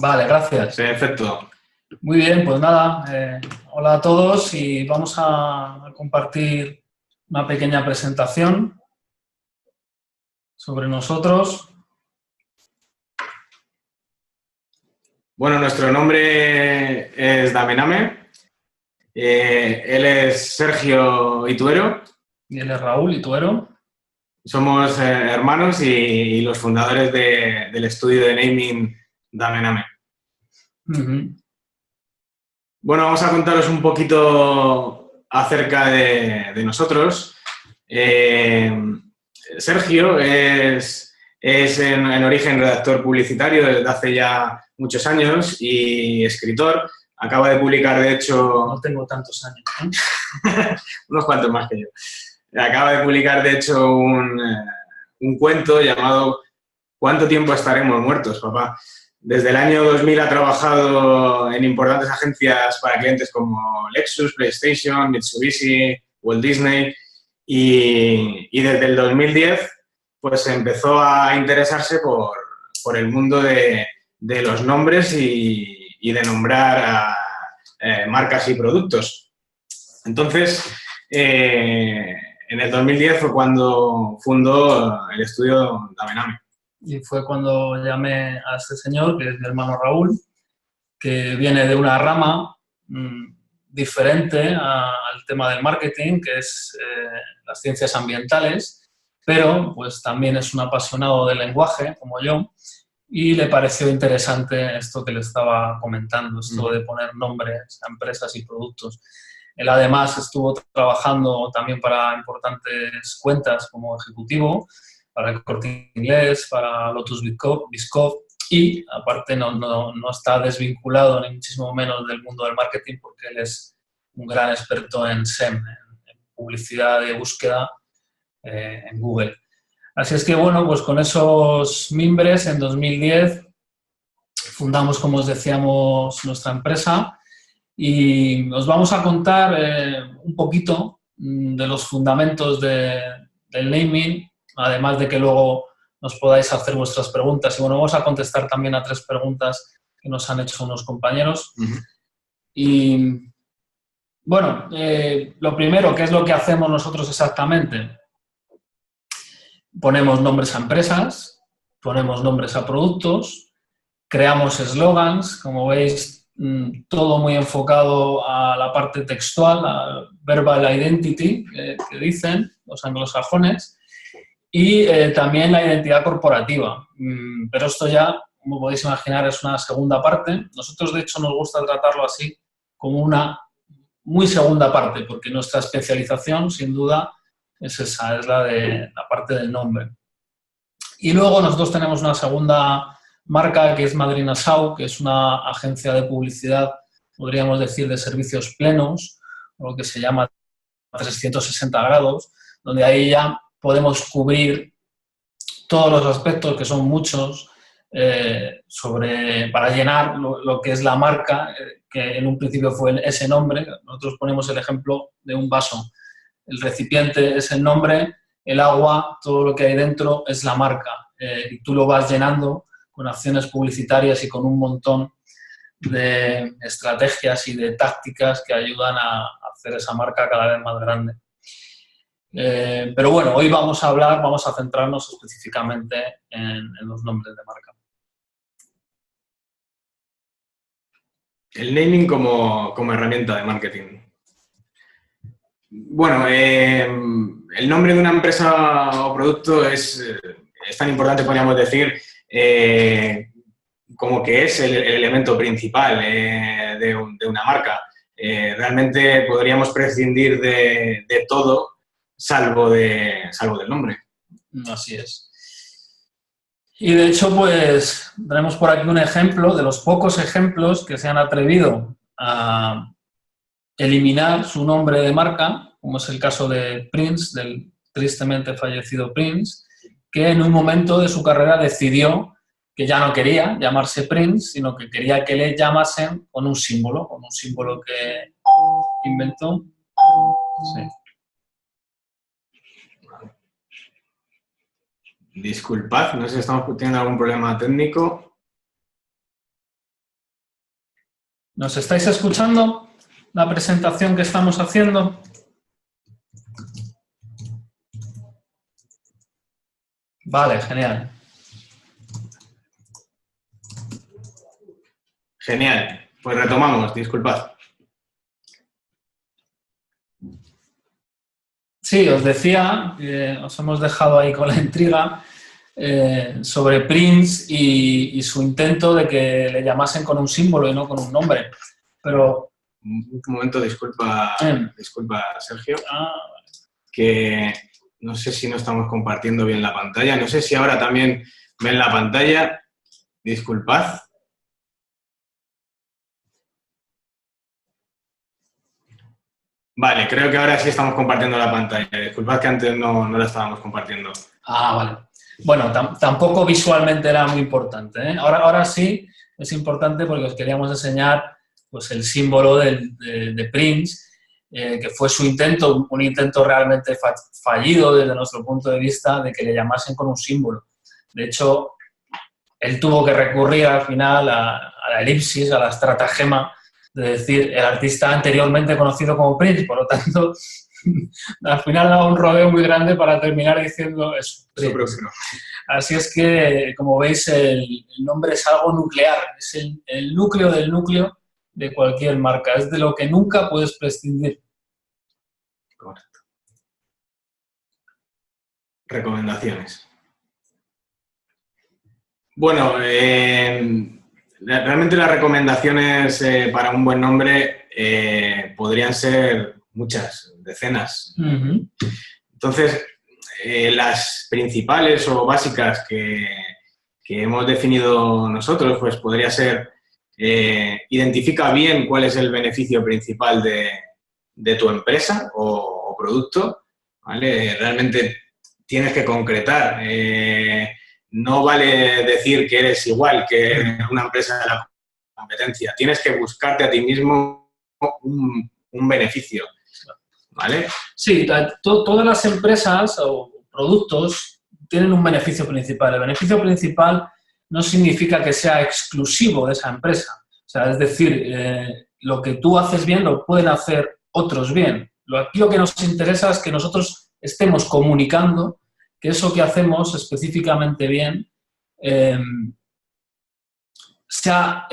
Vale, gracias. Perfecto. Muy bien, pues nada, hola a todos y vamos a compartir una pequeña presentación sobre nosotros. Bueno, nuestro nombre es Damename. Él es Sergio Ituero. Y él es Raúl Ituero. Somos hermanos y los fundadores del estudio de naming Damename. Bueno, vamos a contaros un poquito acerca de nosotros. Sergio es en origen redactor publicitario desde hace ya muchos años y escritor. Acaba de publicar, de hecho... No tengo tantos años, ¿eh? Unos cuantos más que yo. Acaba de publicar, de hecho, un cuento llamado ¿Cuánto tiempo estaremos muertos, papá? Desde el año 2000 ha trabajado en importantes agencias para clientes como Lexus, PlayStation, Mitsubishi, Walt Disney y desde el 2010 pues empezó a interesarse por el mundo de los nombres y de nombrar a marcas y productos. Entonces, en el 2010 fue cuando fundó el estudio Damename. Y fue cuando llamé a este señor, que es mi hermano Raúl, que viene de una rama diferente al tema del marketing, que es las ciencias ambientales, pero pues también es un apasionado del lenguaje, como yo, y le pareció interesante esto que le estaba comentando, esto de poner nombres a empresas y productos. Él además estuvo trabajando también para importantes cuentas como ejecutivo, para el Corte Inglés, para Lotus Biscoff, y aparte no está desvinculado ni muchísimo menos del mundo del marketing porque él es un gran experto en SEM, en publicidad de búsqueda en Google. Así es que, bueno, pues con esos mimbres en 2010 fundamos, como os decíamos, nuestra empresa y os vamos a contar un poquito de los fundamentos del naming, además de que luego nos podáis hacer vuestras preguntas. Y bueno, vamos a contestar también a 3 preguntas que nos han hecho unos compañeros. Y bueno, lo primero, ¿qué es lo que hacemos nosotros exactamente? Ponemos nombres a empresas, ponemos nombres a productos, creamos eslogans, como veis, todo muy enfocado a la parte textual, a verbal identity, que dicen los anglosajones, y también la identidad corporativa. Pero esto ya, como podéis imaginar, es una segunda parte. Nosotros, de hecho, nos gusta tratarlo así, como una muy segunda parte, porque nuestra especialización, sin duda, es esa, es la parte del nombre. Y luego nosotros tenemos una segunda marca que es Madrina Sau, que es una agencia de publicidad, podríamos decir, de servicios plenos, o lo que se llama 360 grados, donde ahí ya podemos cubrir todos los aspectos, que son muchos, para llenar lo que es la marca, que en un principio fue ese nombre. Nosotros ponemos el ejemplo de un vaso. El recipiente es el nombre, el agua, todo lo que hay dentro es la marca. Y tú lo vas llenando con acciones publicitarias y con un montón de estrategias y de tácticas que ayudan a hacer esa marca cada vez más grande. Pero bueno, hoy vamos a centrarnos específicamente en los nombres de marca. El naming como herramienta de marketing. Bueno, el nombre de una empresa o producto es tan importante, podríamos decir, como que es el elemento principal de una marca. Realmente podríamos prescindir de todo salvo del nombre. Así es. Y de hecho, pues tenemos por aquí un ejemplo de los pocos ejemplos que se han atrevido a eliminar su nombre de marca, como es el caso de Prince, del tristemente fallecido Prince, que en un momento de su carrera decidió que ya no quería llamarse Prince, sino que quería que le llamasen con un símbolo que inventó. Sí. Disculpad, no sé si estamos teniendo algún problema técnico. ¿Nos estáis escuchando la presentación que estamos haciendo? Vale, genial. Genial. Pues retomamos, disculpad. Sí, os decía, os hemos dejado ahí con la intriga sobre Prince y su intento de que le llamasen con un símbolo y no con un nombre. Pero... Un momento, disculpa, Sergio, que no sé si no estamos compartiendo bien la pantalla. No sé si ahora también ven la pantalla. Disculpad. Vale, creo que ahora sí estamos compartiendo la pantalla. Disculpad que antes no la estábamos compartiendo. Ah, vale. Bueno, tampoco visualmente era muy importante, ¿eh? Ahora sí es importante porque os queríamos enseñar pues, el símbolo de Prince, que fue su intento, un intento realmente fallido desde nuestro punto de vista de que le llamasen con un símbolo. De hecho, él tuvo que recurrir al final a la elipsis, a la estratagema, de decir el artista anteriormente conocido como Prince, por lo tanto, al final daba un rodeo muy grande para terminar diciendo eso. Así es que, como veis, el nombre es algo nuclear, es el núcleo del núcleo de cualquier marca, es de lo que nunca puedes prescindir. Correcto. Recomendaciones. Bueno, realmente las recomendaciones para un buen nombre podrían ser muchas, decenas. Entonces, las principales o básicas que hemos definido nosotros, pues podría ser identifica bien cuál es el beneficio principal de tu empresa o producto, ¿vale? Realmente tienes que concretar. No vale decir que eres igual que una empresa de la competencia. Tienes que buscarte a ti mismo un beneficio, ¿vale? Sí, todas las empresas o productos tienen un beneficio principal. El beneficio principal no significa que sea exclusivo de esa empresa. O sea, es decir, lo que tú haces bien lo pueden hacer otros bien. Aquí lo que nos interesa es que nosotros estemos comunicando que eso que hacemos específicamente bien sea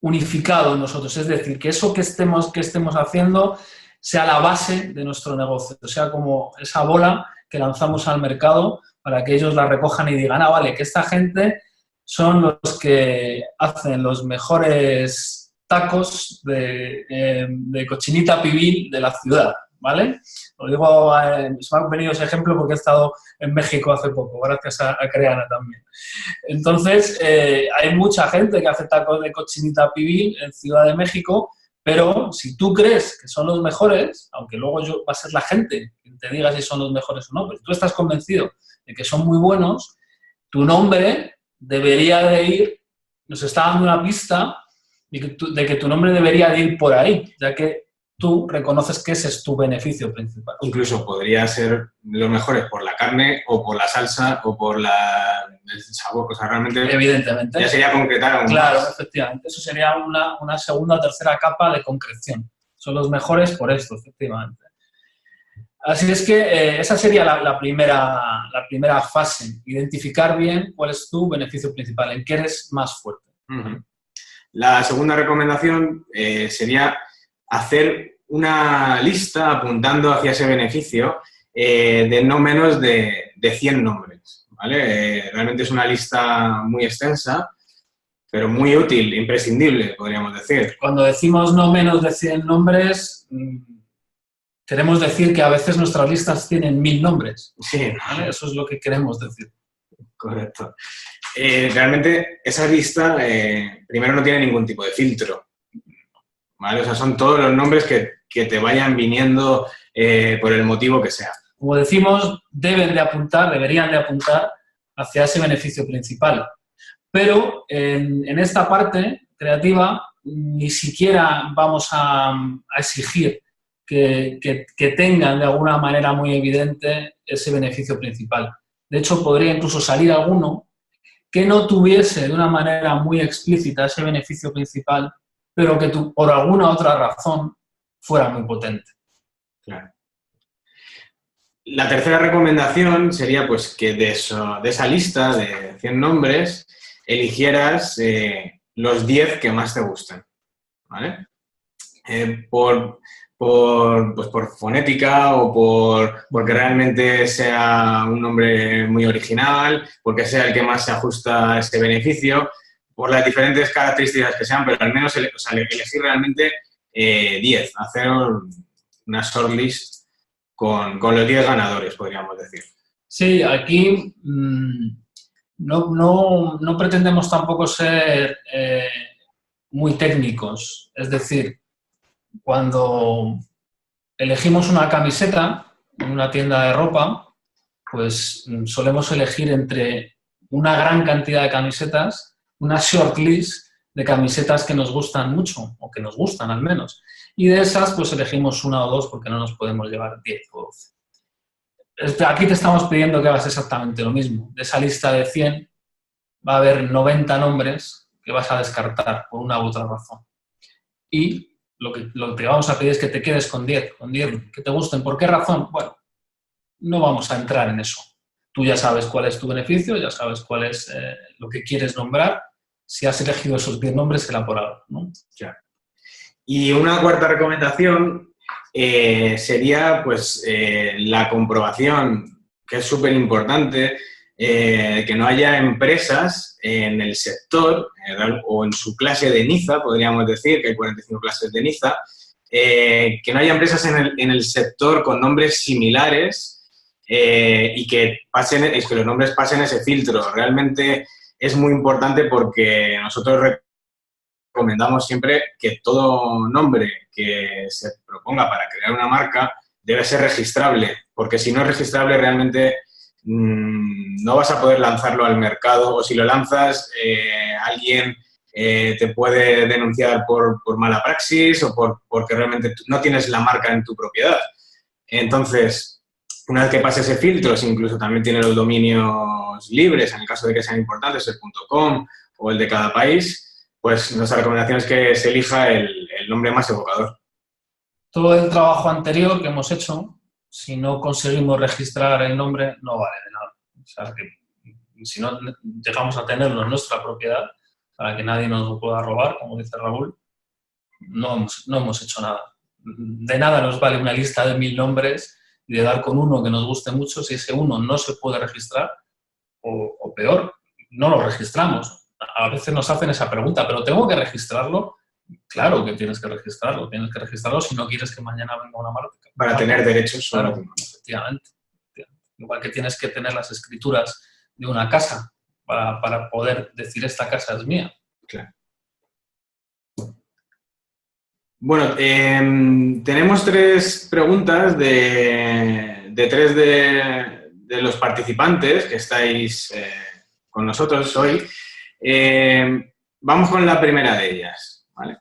unificado en nosotros. Es decir, que eso que estemos haciendo sea la base de nuestro negocio, sea como esa bola que lanzamos al mercado para que ellos la recojan y digan, ah, vale, que esta gente son los que hacen los mejores tacos de cochinita pibil de la ciudad, ¿vale? Lo digo, se me ha venido ese ejemplo porque he estado en México hace poco, gracias a Creana también. Entonces, hay mucha gente que hace tacos de cochinita pibil en Ciudad de México, pero si tú crees que son los mejores, aunque luego va a ser la gente quien te diga si son los mejores o no, pero tú estás convencido de que son muy buenos, tu nombre debería de ir, nos está dando una pista de que tu nombre debería de ir por ahí, ya que tú reconoces que ese es tu beneficio principal. Incluso podría ser los mejores por la carne o por la salsa o por el sabor. O sea, realmente evidentemente ya sería concretar aún claro, más. Efectivamente. Eso sería una segunda o tercera capa de concreción. Son los mejores por esto, efectivamente. Así es que esa sería la primera fase, identificar bien cuál es tu beneficio principal, en qué eres más fuerte. La segunda recomendación sería hacer una lista apuntando hacia ese beneficio de no menos de 100 nombres, ¿vale? Realmente es una lista muy extensa, pero muy útil, imprescindible, podríamos decir. Cuando decimos no menos de 100 nombres, queremos decir que a veces nuestras listas tienen 1000 nombres. Sí. ¿Vale? Eso es lo que queremos decir. Correcto. Realmente esa lista primero no tiene ningún tipo de filtro, ¿vale? O sea, son todos los nombres que te vayan viniendo por el motivo que sea. Como decimos, deberían de apuntar hacia ese beneficio principal. Pero en esta parte creativa ni siquiera vamos a exigir que tengan de alguna manera muy evidente ese beneficio principal. De hecho, podría incluso salir alguno que no tuviese de una manera muy explícita ese beneficio principal, pero que por alguna otra razón fuera muy potente. Claro. La tercera recomendación sería pues, que de esa lista de 100 nombres eligieras los 10 que más te gusten, ¿vale? Pues por fonética o porque realmente sea un nombre muy original, porque sea el que más se ajusta a ese beneficio, por las diferentes características que sean, pero al menos elegir realmente 10, hacer una shortlist con los 10 ganadores, podríamos decir. Sí, aquí no pretendemos tampoco ser muy técnicos. Es decir, cuando elegimos una camiseta en una tienda de ropa, pues solemos elegir entre una gran cantidad de camisetas, una shortlist de camisetas que nos gustan mucho, o que nos gustan al menos. Y de esas, pues elegimos una o dos porque no nos podemos llevar 10 o 12. Aquí te estamos pidiendo que hagas exactamente lo mismo. De esa lista de 100 va a haber 90 nombres que vas a descartar por una u otra razón. Y lo que te vamos a pedir es que te quedes con 10 que te gusten. ¿Por qué razón? Bueno, no vamos a entrar en eso. Tú ya sabes cuál es tu beneficio, ya sabes cuál es lo que quieres nombrar. Si has elegido esos 10 nombres, será por algo, ¿no? Claro. Y una cuarta recomendación sería pues, la comprobación, que es súper importante, que no haya empresas en el sector o en su clase de Niza, podríamos decir, que hay 45 clases de Niza, que no haya empresas en el sector con nombres similares y que los nombres pasen ese filtro. Realmente es muy importante porque nosotros recomendamos siempre que todo nombre que se proponga para crear una marca debe ser registrable, porque si no es registrable realmente no vas a poder lanzarlo al mercado, o si lo lanzas alguien te puede denunciar por mala praxis o porque realmente no tienes la marca en tu propiedad. Entonces, una vez que pase ese filtro, si incluso también tiene los dominios libres, en el caso de que sean importantes, el .com o el de cada país, pues nuestra recomendación es que se elija el nombre más evocador. Todo el trabajo anterior que hemos hecho, si no conseguimos registrar el nombre, no vale de nada. O sea, que si no llegamos a tenerlo en nuestra propiedad, para que nadie nos lo pueda robar, como dice Raúl, no hemos hecho nada. De nada nos vale una lista de 1000 nombres y de dar con uno que nos guste mucho si ese uno no se puede registrar, o peor, no lo registramos. A veces nos hacen esa pregunta, ¿pero tengo que registrarlo? Claro que tienes que registrarlo si no quieres que mañana venga una marca. Para tener derechos sobre claro, efectivamente. Igual que tienes que tener las escrituras de una casa para poder decir esta casa es mía. Claro. Bueno, tenemos 3 preguntas de 3 de los participantes que estáis con nosotros hoy. Vamos con la primera de ellas, ¿vale?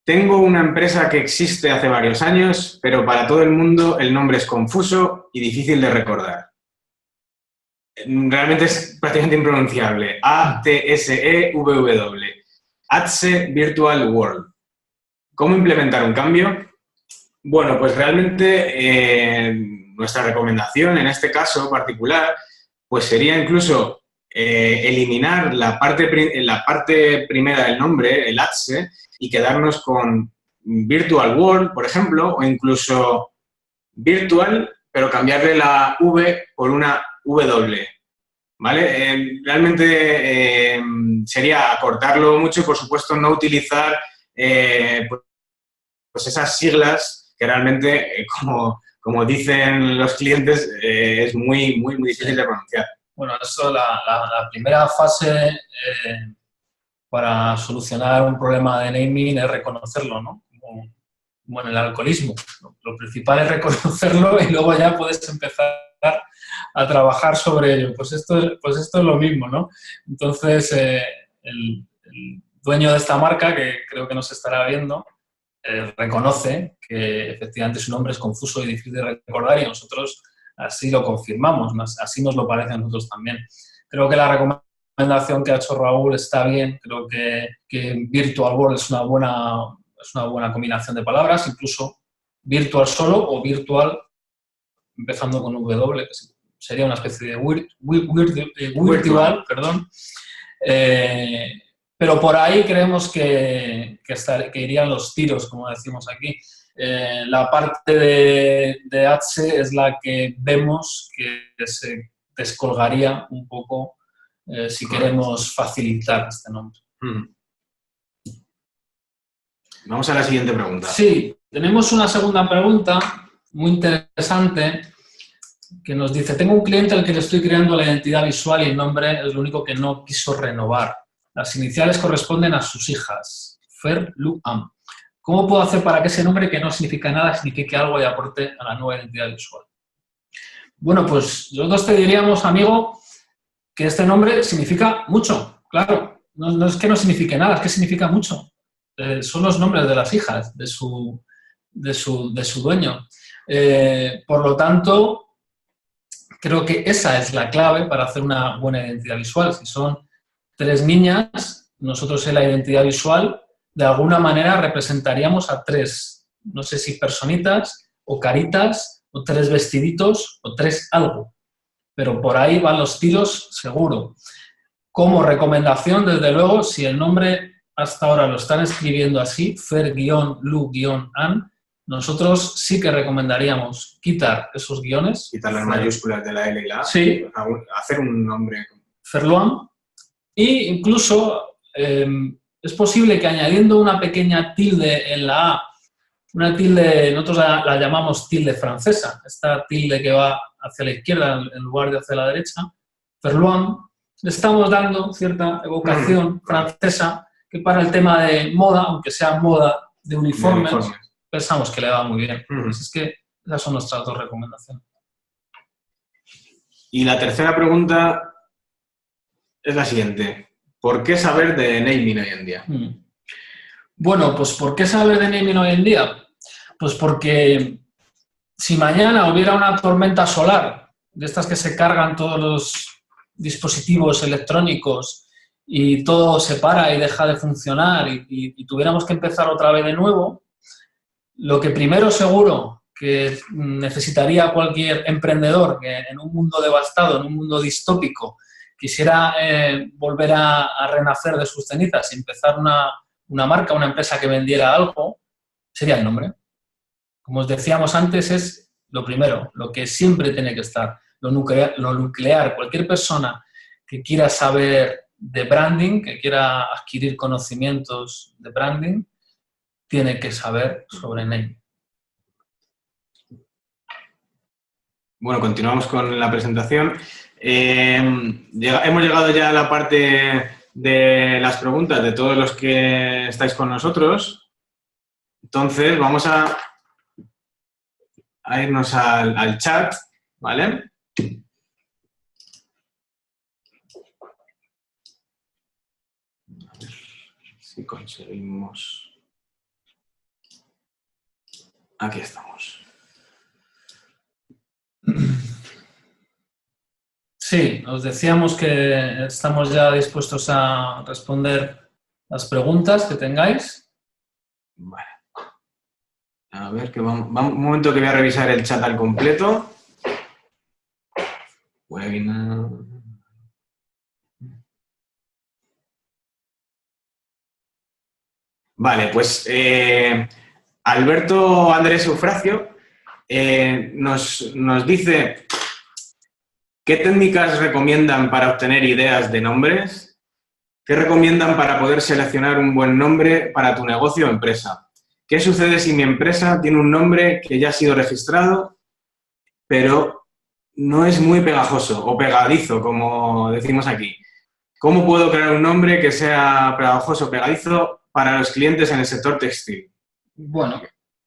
Tengo una empresa que existe hace varios años, pero para todo el mundo el nombre es confuso y difícil de recordar. Realmente es prácticamente impronunciable. ATSEVW. ATSE Virtual World. ¿Cómo implementar un cambio? Bueno, pues realmente nuestra recomendación en este caso particular pues sería incluso eliminar la parte primera del nombre, el ATSE, y quedarnos con Virtual World, por ejemplo, o incluso Virtual, pero cambiarle la V por una W, ¿vale? Realmente sería acortarlo mucho y, por supuesto, no utilizar pues esas siglas que realmente, como dicen los clientes, es muy difícil de pronunciar. Bueno, eso, la primera fase para solucionar un problema de naming es reconocerlo, ¿no? Como en el alcoholismo. Lo principal es reconocerlo y luego ya puedes empezar a trabajar sobre ello. Pues esto es lo mismo, ¿no? Entonces, el dueño de esta marca, que creo que nos estará viendo, reconoce que efectivamente su nombre es confuso y difícil de recordar y nosotros así lo confirmamos, así nos lo parece a nosotros también. Creo que la recomendación recomendación que ha hecho Raúl está bien. Creo que Virtual World es una buena combinación de palabras, incluso virtual solo o virtual empezando con W, que sería una especie de virtual, perdón. Pero por ahí creemos que irían los tiros, como decimos aquí. La parte de H es la que vemos que se descolgaría un poco si queremos facilitar este nombre. Vamos a la siguiente pregunta. Sí, tenemos una segunda pregunta muy interesante que nos dice: tengo un cliente al que le estoy creando la identidad visual y el nombre es lo único que no quiso renovar. Las iniciales corresponden a sus hijas, Fer, Lu, Am. ¿Cómo puedo hacer para que ese nombre, que no significa nada, signifique algo y aporte a la nueva identidad visual? Bueno, pues nosotros te diríamos, amigo, que este nombre significa mucho, claro. No es que no signifique nada, es que significa mucho. Son los nombres de las hijas, de su dueño. Por lo tanto, creo que esa es la clave para hacer una buena identidad visual. Si son 3 niñas, nosotros en la identidad visual de alguna manera representaríamos a 3, no sé si personitas o caritas o 3 vestiditos o 3 algo, pero por ahí van los tiros seguro. Como recomendación, desde luego, si el nombre hasta ahora lo están escribiendo así, Fer-Lu-An, nosotros sí que recomendaríamos quitar esos guiones. Quitar las mayúsculas de la L y la A. Sí. Hacer un nombre. Ferluan. Y incluso es posible que añadiendo una pequeña tilde en la A, una tilde, nosotros la llamamos tilde francesa, esta tilde que va hacia la izquierda en lugar de hacia la derecha, Ferluan, le estamos dando cierta evocación francesa que para el tema de moda, aunque sea moda de uniformes, pensamos que le va muy bien. Así es que esas son nuestras 2 recomendaciones. Y la tercera pregunta es la siguiente. ¿Por qué saber de naming hoy en día? Bueno, pues ¿por qué saber de naming hoy en día? Pues porque si mañana hubiera una tormenta solar, de estas que se cargan todos los dispositivos electrónicos y todo se para y deja de funcionar y tuviéramos que empezar otra vez de nuevo, lo que primero seguro que necesitaría cualquier emprendedor que en un mundo devastado, en un mundo distópico, quisiera volver a renacer de sus cenizas y empezar una marca, una empresa que vendiera algo, sería el nombre. Como os decíamos antes, es lo primero, lo que siempre tiene que estar, lo nuclear. Cualquier persona que quiera saber de branding, que quiera adquirir conocimientos de branding, tiene que saber sobre naming. Bueno, continuamos con la presentación. Hemos llegado ya a la parte de las preguntas de todos los que estáis con nosotros. Entonces, vamos a irnos al chat, ¿vale? A ver si conseguimos. Aquí estamos. Sí, os decíamos que estamos ya dispuestos a responder las preguntas que tengáis. Vale. A ver, que vamos, un momento que voy a revisar el chat al completo. Webinar. Vale, pues Alberto Andrés Eufracio nos dice: ¿qué técnicas recomiendan para obtener ideas de nombres? ¿Qué recomiendan para poder seleccionar un buen nombre para tu negocio o empresa? ¿Qué sucede si mi empresa tiene un nombre que ya ha sido registrado, pero no es muy pegajoso o pegadizo, como decimos aquí? ¿Cómo puedo crear un nombre que sea pegajoso o pegadizo para los clientes en el sector textil? Bueno,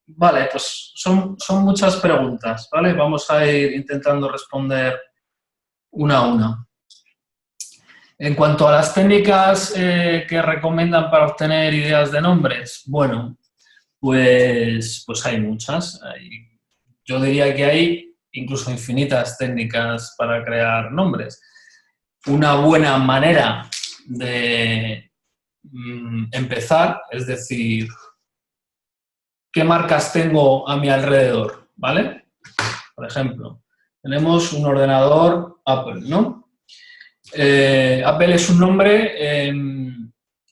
vale, pues son muchas preguntas, ¿vale? Vamos a ir intentando responder una a una. En cuanto a las técnicas que recomiendan para obtener ideas de nombres, bueno, pues hay muchas. Yo diría que hay incluso infinitas técnicas para crear nombres. una buena manera de empezar, es decir, ¿qué marcas tengo a mi alrededor? ¿Vale? Por ejemplo, tenemos un ordenador Apple, ¿no? Apple es un nombre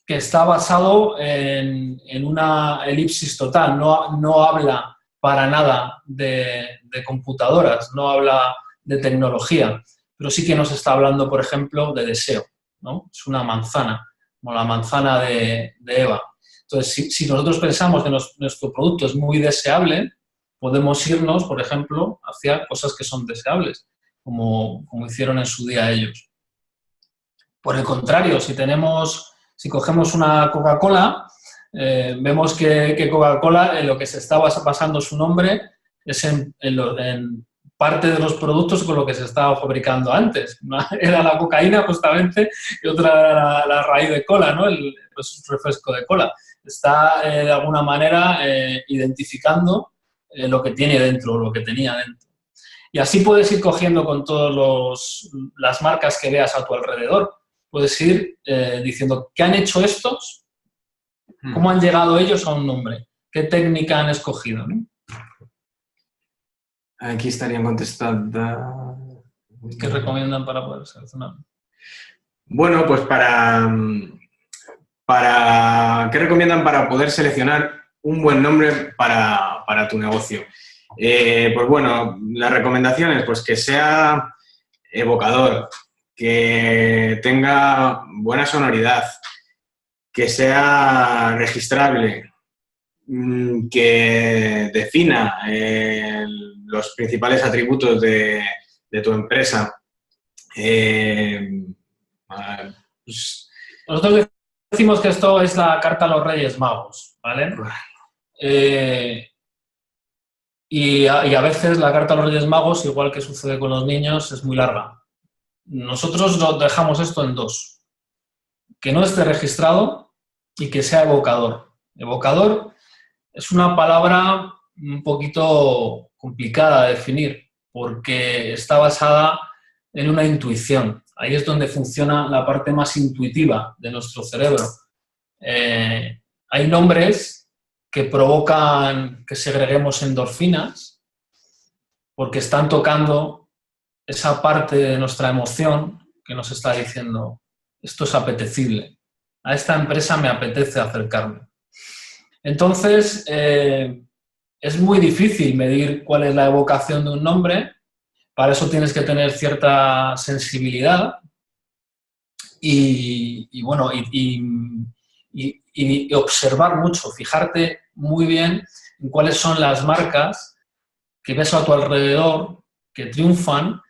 que está basado en una elipsis total, no habla para nada de computadoras, no habla de tecnología, pero sí que nos está hablando, por ejemplo, de deseo, ¿no? Es una manzana, como la manzana de Eva. Entonces, si nosotros pensamos que nuestro producto es muy deseable, podemos irnos, por ejemplo, hacia cosas que son deseables, como hicieron en su día ellos. Por el contrario, si cogemos una Coca-Cola, vemos que Coca-Cola, en lo que se está basando su nombre, es en parte de los productos con lo que se estaba fabricando antes. Una era la cocaína, justamente, y otra era la raíz de cola, ¿no? El refresco de cola. Está, de alguna manera, identificando lo que tiene dentro, lo que tenía dentro. Y así puedes ir cogiendo con todas las marcas que veas a tu alrededor. Puedes ir diciendo, ¿qué han hecho estos? ¿Cómo han llegado ellos a un nombre? ¿Qué técnica han escogido? ¿No? Aquí estarían contestando. ¿Qué recomiendan para poder seleccionar? Bueno, pues ¿qué recomiendan para poder seleccionar un buen nombre para tu negocio? Pues bueno, las recomendaciones, pues que sea evocador, que tenga buena sonoridad, que sea registrable, que defina los principales atributos de tu empresa. Pues, nosotros decimos que esto es la carta a los Reyes Magos, ¿vale? Y a veces la carta a los Reyes Magos, igual que sucede con los niños, es muy larga. Nosotros dejamos esto en 2. Que no esté registrado y que sea evocador. Evocador es una palabra un poquito complicada de definir porque está basada en una intuición. Ahí es donde funciona la parte más intuitiva de nuestro cerebro. Hay nombres que provocan que segreguemos endorfinas porque están tocando esa parte de nuestra emoción que nos está diciendo, esto es apetecible, a esta empresa me apetece acercarme. Entonces, es muy difícil medir cuál es la evocación de un nombre, para eso tienes que tener cierta sensibilidad y observar mucho, fijarte muy bien en cuáles son las marcas que ves a tu alrededor, que triunfan,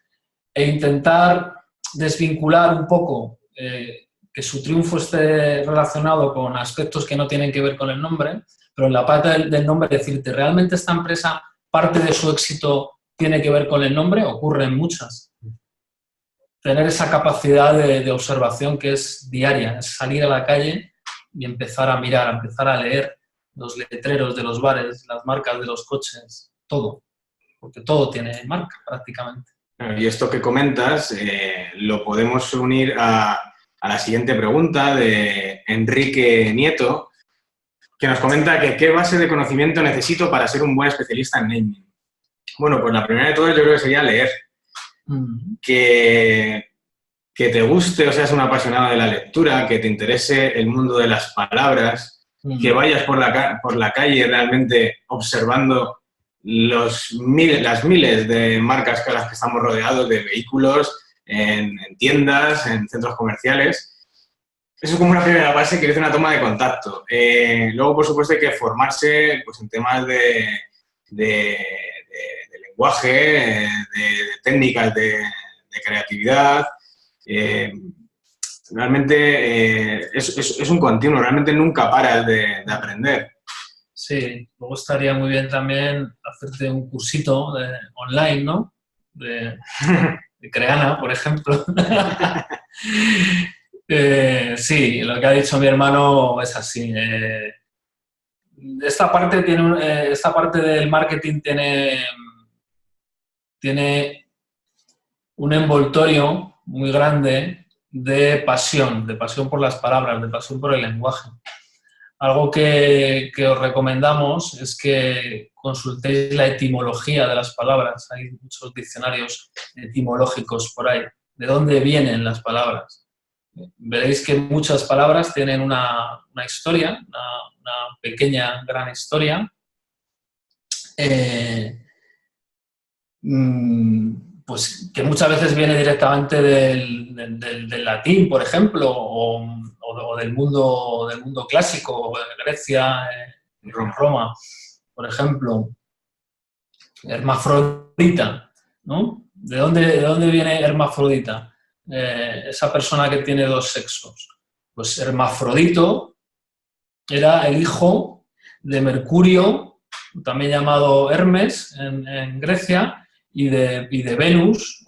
e intentar desvincular un poco que su triunfo esté relacionado con aspectos que no tienen que ver con el nombre, pero en la parte del nombre decirte, ¿realmente esta empresa, parte de su éxito tiene que ver con el nombre? Ocurren muchas. Tener esa capacidad de observación que es diaria, es salir a la calle y empezar a mirar, empezar a leer los letreros de los bares, las marcas de los coches, todo, porque todo tiene marca prácticamente. Y esto que comentas lo podemos unir a la siguiente pregunta de Enrique Nieto, que nos comenta que ¿qué base de conocimiento necesito para ser un buen especialista en naming? Bueno, pues la primera de todas yo creo que sería leer. Que te guste o seas un apasionado de la lectura, que te interese el mundo de las palabras, que vayas por la calle realmente observando las miles de marcas con las que estamos rodeados, de vehículos, en tiendas, en centros comerciales. Eso es como una primera base que es una toma de contacto. Luego, por supuesto, hay que formarse pues, en temas de lenguaje, de técnicas de creatividad. Realmente es un continuo, realmente nunca paras de aprender. Sí, luego estaría muy bien también hacerte un cursito online, ¿no? De Creana, por ejemplo. Sí, lo que ha dicho mi hermano es así. Esta parte del marketing tiene un envoltorio muy grande de pasión por las palabras, de pasión por el lenguaje. Algo que os recomendamos es que consultéis la etimología de las palabras. Hay muchos diccionarios etimológicos por ahí. ¿De dónde vienen las palabras? Veréis que muchas palabras tienen una historia, una pequeña, gran historia. Pues que muchas veces viene directamente del latín, por ejemplo, o del mundo clásico, Grecia, Roma, por ejemplo. Hermafrodita, ¿no? ¿De dónde viene hermafrodita? Esa persona que tiene dos sexos. Pues Hermafrodito era el hijo de Mercurio, también llamado Hermes en Grecia, y de Venus,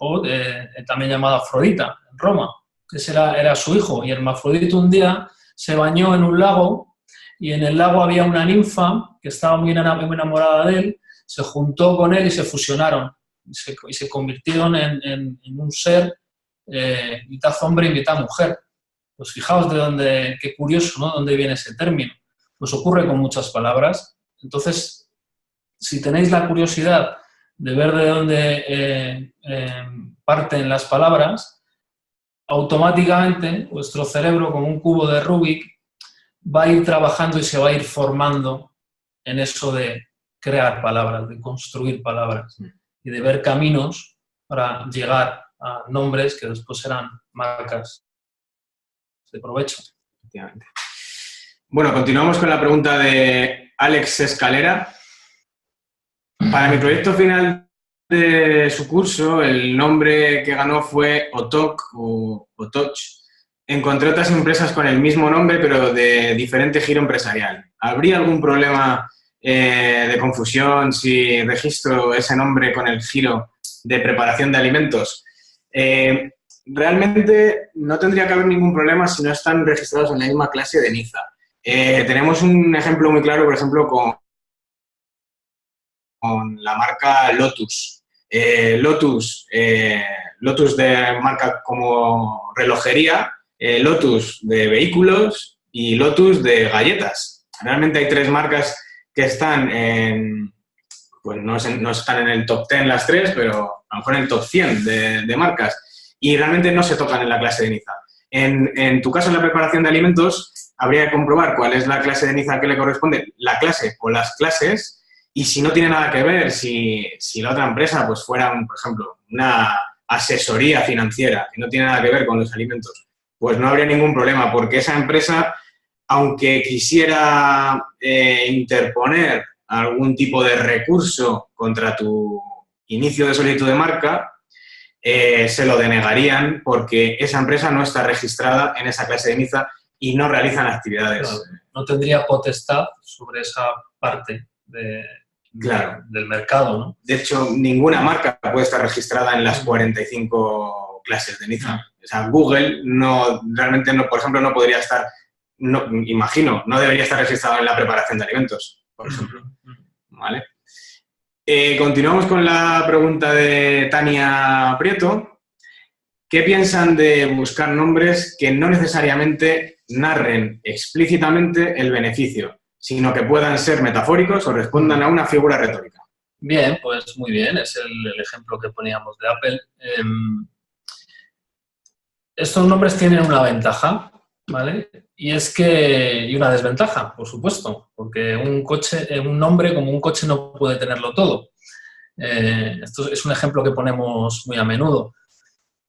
también llamada Afrodita, en Roma. Ese era su hijo. Y Hermafrodito un día se bañó en un lago, y en el lago había una ninfa que estaba muy enamorada de él, se juntó con él y se fusionaron. Y se convirtieron en un ser mitad hombre y mitad mujer. Pues fijaos qué curioso, ¿no? ¿Dónde viene ese término? Pues ocurre con muchas palabras. Entonces, si tenéis la curiosidad de ver de dónde parten las palabras, automáticamente vuestro cerebro, como un cubo de Rubik, va a ir trabajando y se va a ir formando en eso de crear palabras, de construir palabras y de ver caminos para llegar a nombres que después serán marcas de provecho. Efectivamente. Bueno, continuamos con la pregunta de Alex Escalera. Para mi proyecto final de su curso, el nombre que ganó fue Otok o Otoch. Encontré otras empresas con el mismo nombre, pero de diferente giro empresarial. ¿Habría algún problema de confusión si registro ese nombre con el giro de preparación de alimentos? Realmente no tendría que haber ningún problema si no están registrados en la misma clase de NIZA. Tenemos un ejemplo muy claro, por ejemplo, con la marca Lotus. Lotus de marca como relojería, Lotus de vehículos y Lotus de galletas. Realmente hay tres marcas que están pues no están en el top 10 las tres, pero a lo mejor en el top 100 de marcas, y realmente no se tocan en la clase de NIZA. En tu caso, en la preparación de alimentos, habría que comprobar cuál es la clase de NIZA que le corresponde, la clase o las clases, y si no tiene nada que ver, si la otra empresa pues fuera, por ejemplo, una asesoría financiera que no tiene nada que ver con los alimentos, pues no habría ningún problema, porque esa empresa, aunque quisiera interponer algún tipo de recurso contra tu inicio de solicitud de marca, se lo denegarían porque esa empresa no está registrada en esa clase de NIZA y no realizan actividades. Claro, no tendría potestad sobre esa parte del mercado, ¿no? De hecho, ninguna marca puede estar registrada en las 45 clases de NIZA. O sea, Google realmente, por ejemplo, no podría estar, no debería estar registrado en la preparación de alimentos, por ejemplo. ¿Vale? Continuamos con la pregunta de Tania Prieto. ¿Qué piensan de buscar nombres que no necesariamente narren explícitamente el beneficio, sino que puedan ser metafóricos o respondan a una figura retórica? Bien, pues muy bien, es el ejemplo que poníamos de Apple. Estos nombres tienen una ventaja, ¿vale? Y una desventaja, por supuesto, porque un nombre como un coche no puede tenerlo todo. Esto es un ejemplo que ponemos muy a menudo.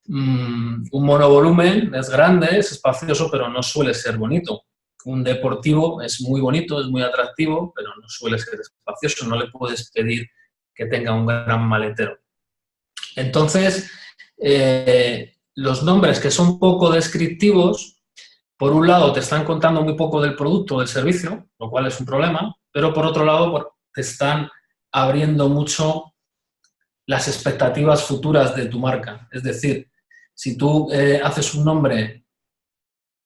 Un monovolumen es grande, es espacioso, pero no suele ser bonito. Un deportivo es muy bonito, es muy atractivo, pero no suele ser espacioso. No le puedes pedir que tenga un gran maletero. Entonces, los nombres que son poco descriptivos, por un lado te están contando muy poco del producto o del servicio, lo cual es un problema, pero por otro lado te están abriendo mucho las expectativas futuras de tu marca. Es decir, si tú haces un nombre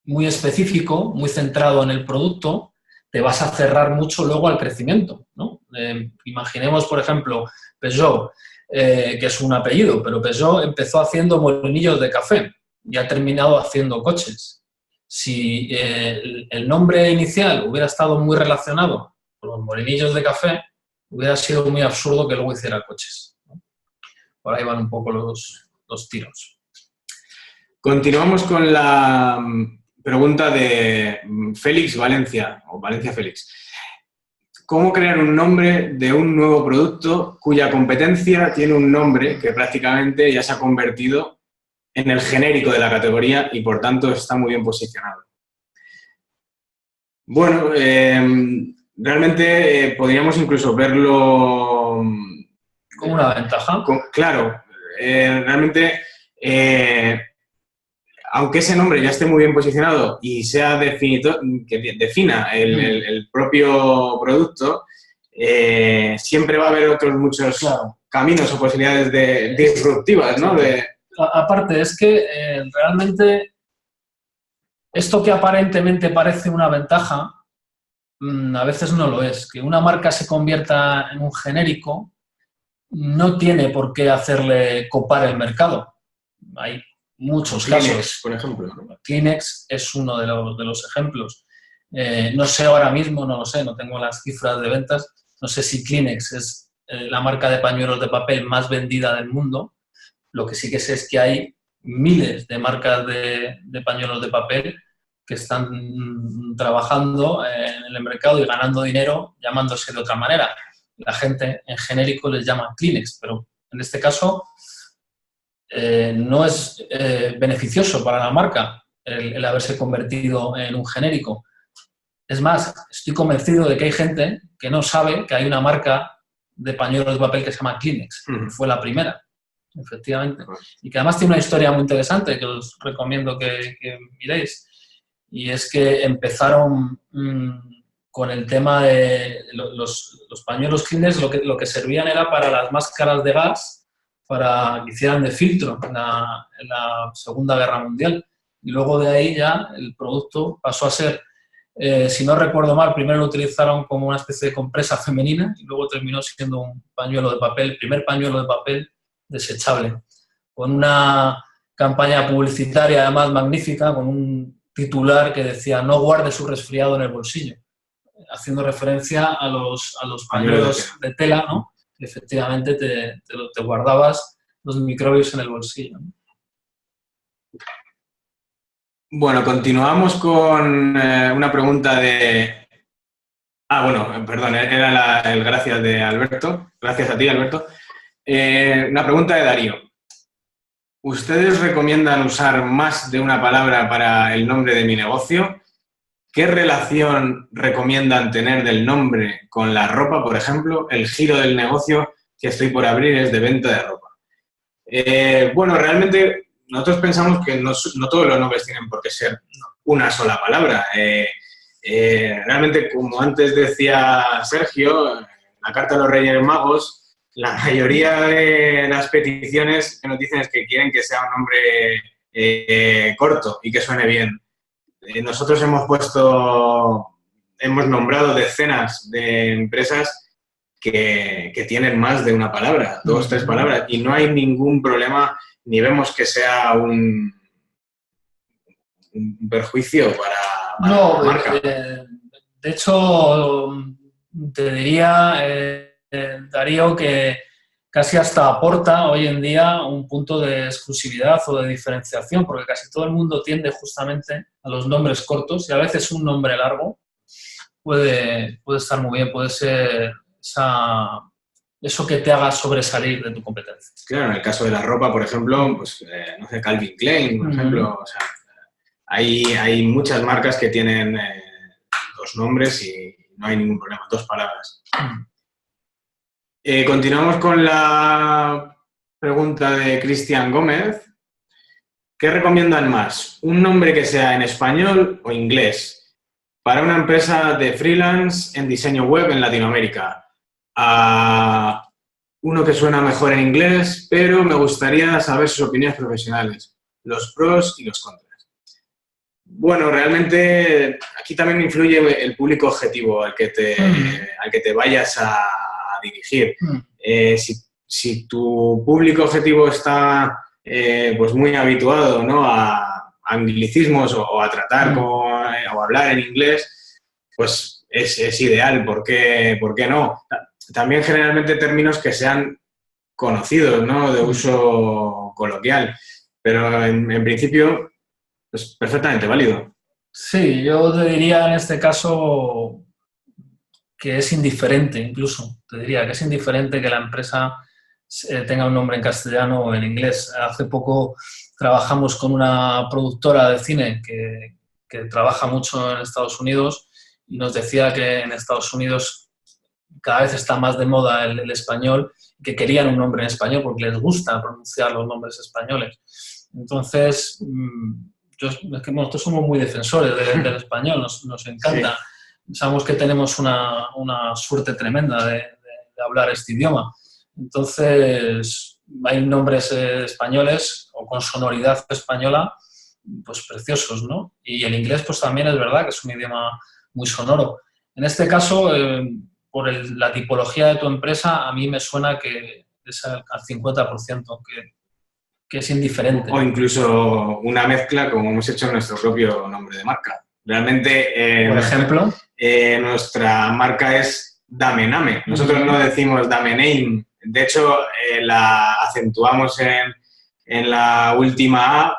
muy específico, muy centrado en el producto, te vas a cerrar mucho luego al crecimiento, ¿no? Imaginemos, por ejemplo, Peugeot, que es un apellido, pero Peugeot empezó haciendo molinillos de café. y ha terminado haciendo coches. Si el nombre inicial hubiera estado muy relacionado con los molinillos de café, hubiera sido muy absurdo que luego hiciera coches, ¿no? Por ahí van un poco los tiros. Continuamos con la pregunta de Félix Valencia, o Valencia Félix. ¿Cómo crear un nombre de un nuevo producto cuya competencia tiene un nombre que prácticamente ya se ha convertido en el genérico de la categoría y, por tanto, está muy bien posicionado? Bueno, realmente podríamos incluso verlo como una ventaja. Claro, realmente, aunque ese nombre ya esté muy bien posicionado y sea que defina el propio producto, siempre va a haber otros muchos caminos o posibilidades disruptivas, ¿no? Aparte, es que realmente esto que aparentemente parece una ventaja, a veces no lo es. Que una marca se convierta en un genérico no tiene por qué hacerle copar el mercado. Hay muchos casos. Por ejemplo. Kleenex es uno de los ejemplos. No sé ahora mismo, no lo sé, no tengo las cifras de ventas. No sé si Kleenex es la marca de pañuelos de papel más vendida del mundo. Lo que sí que sé es que hay miles de marcas de pañuelos de papel que están trabajando en el mercado y ganando dinero llamándose de otra manera. La gente en genérico les llama Kleenex, pero en este caso no es beneficioso para la marca el haberse convertido en un genérico. Es más, estoy convencido de que hay gente que no sabe que hay una marca de pañuelos de papel que se llama Kleenex, que fue la primera, efectivamente. Y que además tiene una historia muy interesante que os recomiendo que miréis. Y es que empezaron con el tema de los pañuelos Kleenex, lo que servían era para las máscaras de gas, para que hicieran de filtro en la Segunda Guerra Mundial. Y luego de ahí ya el producto pasó a ser, si no recuerdo mal, primero lo utilizaron como una especie de compresa femenina y luego terminó siendo un pañuelo de papel, el primer pañuelo de papel desechable, con una campaña publicitaria además magnífica, con un titular que decía "no guarde su resfriado en el bolsillo", haciendo referencia a los pañuelos de tela, ¿no? Que efectivamente te guardabas los microbios en el bolsillo, ¿no? Bueno, continuamos con una pregunta de... bueno, perdón, era el gracias de Alberto. Gracias a ti, Alberto. Una pregunta de Darío. ¿Ustedes recomiendan usar más de una palabra para el nombre de mi negocio? ¿Qué relación recomiendan tener del nombre con la ropa, por ejemplo? El giro del negocio que estoy por abrir es de venta de ropa. Bueno, realmente nosotros pensamos que no todos los nombres tienen por qué ser una sola palabra. Realmente, como antes decía Sergio, la carta de los Reyes Magos, la mayoría de las peticiones que nos dicen es que quieren que sea un nombre corto y que suene bien. Nosotros hemos nombrado decenas de empresas que tienen más de una palabra, 2, 3 palabras, y no hay ningún problema, ni vemos que sea un perjuicio para la marca. De hecho, te diría, Darío, que casi hasta aporta hoy en día un punto de exclusividad o de diferenciación, porque casi todo el mundo tiende justamente a los nombres cortos y a veces un nombre largo puede estar muy bien, puede ser eso que te haga sobresalir de tu competencia. Claro, en el caso de la ropa, por ejemplo, pues, no sé, Calvin Klein, por ejemplo, o sea, hay muchas marcas que tienen 2 nombres y no hay ningún problema, 2 palabras. Continuamos con la pregunta de Cristian Gómez. ¿Qué recomiendan más? ¿Un nombre que sea en español o inglés para una empresa de freelance en diseño web en Latinoamérica? Uno que suena mejor en inglés, pero me gustaría saber sus opiniones profesionales, los pros y los contras. Bueno, realmente aquí también influye el público objetivo al que te vayas a dirigir. Si tu público objetivo está pues muy habituado, ¿no?, a anglicismos o a tratar o a hablar en inglés, pues es ideal. ¿Por qué no? También generalmente términos que sean conocidos, ¿no?, de uso coloquial, pero en principio, pues perfectamente válido. Sí, yo te diría en este caso que es indiferente, incluso. Te diría que es indiferente que la empresa tenga un nombre en castellano o en inglés. Hace poco trabajamos con una productora de cine que trabaja mucho en Estados Unidos y nos decía que en Estados Unidos cada vez está más de moda el español, que querían un nombre en español porque les gusta pronunciar los nombres españoles. Entonces, es que nosotros somos muy defensores del español, nos encanta. Sí. Pensamos que tenemos una suerte tremenda de hablar este idioma. Entonces, hay nombres españoles o con sonoridad española, pues preciosos, ¿no? Y el inglés, pues también es verdad que es un idioma muy sonoro. En este caso, por la tipología de tu empresa, a mí me suena que es al 50%, que es indiferente. O incluso una mezcla, como hemos hecho en nuestro propio nombre de marca. Realmente, por ejemplo, nuestra marca es Dame Name. Nosotros no decimos Dame Name. De hecho, la acentuamos en la última A.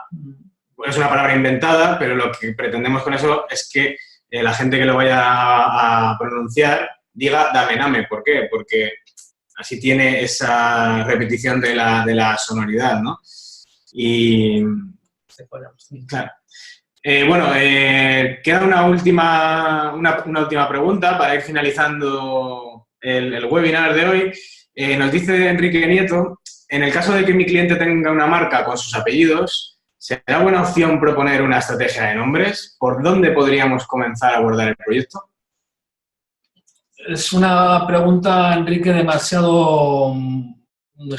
Es una palabra inventada, pero lo que pretendemos con eso es que la gente que lo vaya a pronunciar diga Dame Name. ¿Por qué? Porque así tiene esa repetición de la sonoridad, ¿no? Y claro. Bueno, queda una última pregunta para ir finalizando el webinar de hoy. Nos dice Enrique Nieto, en el caso de que mi cliente tenga una marca con sus apellidos, ¿será buena opción proponer una estrategia de nombres? ¿Por dónde podríamos comenzar a abordar el proyecto? Es una pregunta, Enrique, demasiado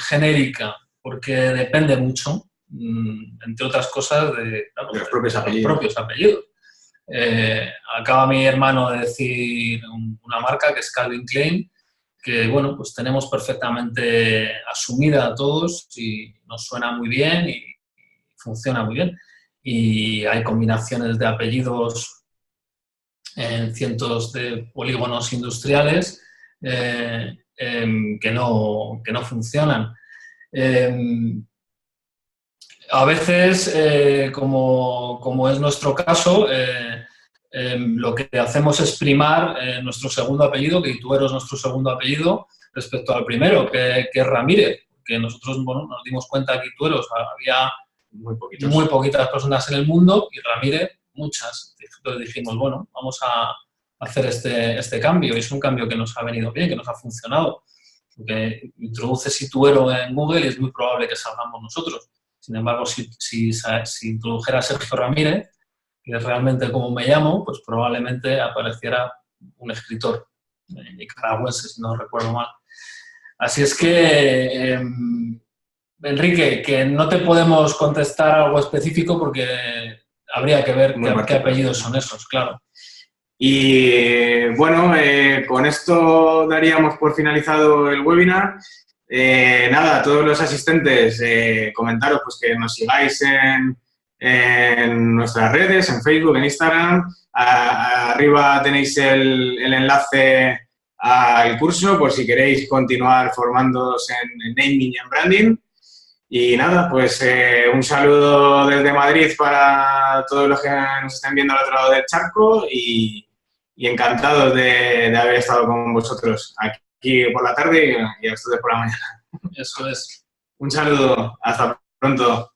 genérica, porque depende mucho, entre otras cosas, de los propios apellidos. Acaba mi hermano de decir una marca que es Calvin Klein, que, bueno, pues tenemos perfectamente asumida a todos y nos suena muy bien y funciona muy bien. Y hay combinaciones de apellidos en cientos de polígonos industriales que no funcionan. A veces, como es nuestro caso, lo que hacemos es primar nuestro segundo apellido, que Ituero es nuestro segundo apellido, respecto al primero, que es Ramírez, que nosotros, bueno, nos dimos cuenta que Itueros había muy poquitas personas en el mundo y Ramírez muchas. Entonces dijimos, bueno, vamos a hacer este cambio, y es un cambio que nos ha venido bien, que nos ha funcionado. Porque introduces Ituero en Google y es muy probable que salgamos nosotros. Sin embargo, si introdujera Sergio Ramírez, que es realmente como me llamo, pues probablemente apareciera un escritor nicaragüense, si no recuerdo mal. Así es que, Enrique, que no te podemos contestar algo específico porque habría que ver qué apellidos son esos, claro. Y bueno, con esto daríamos por finalizado el webinar. Nada, a todos los asistentes, comentaros pues, que nos sigáis en nuestras redes, en Facebook, en Instagram. Arriba tenéis el enlace al curso por si queréis continuar formándoos en naming y en branding. Y nada, pues un saludo desde Madrid para todos los que nos estén viendo al otro lado del charco y encantados de haber estado con vosotros aquí por la tarde y a ustedes por la mañana. Eso es. Un saludo, hasta pronto.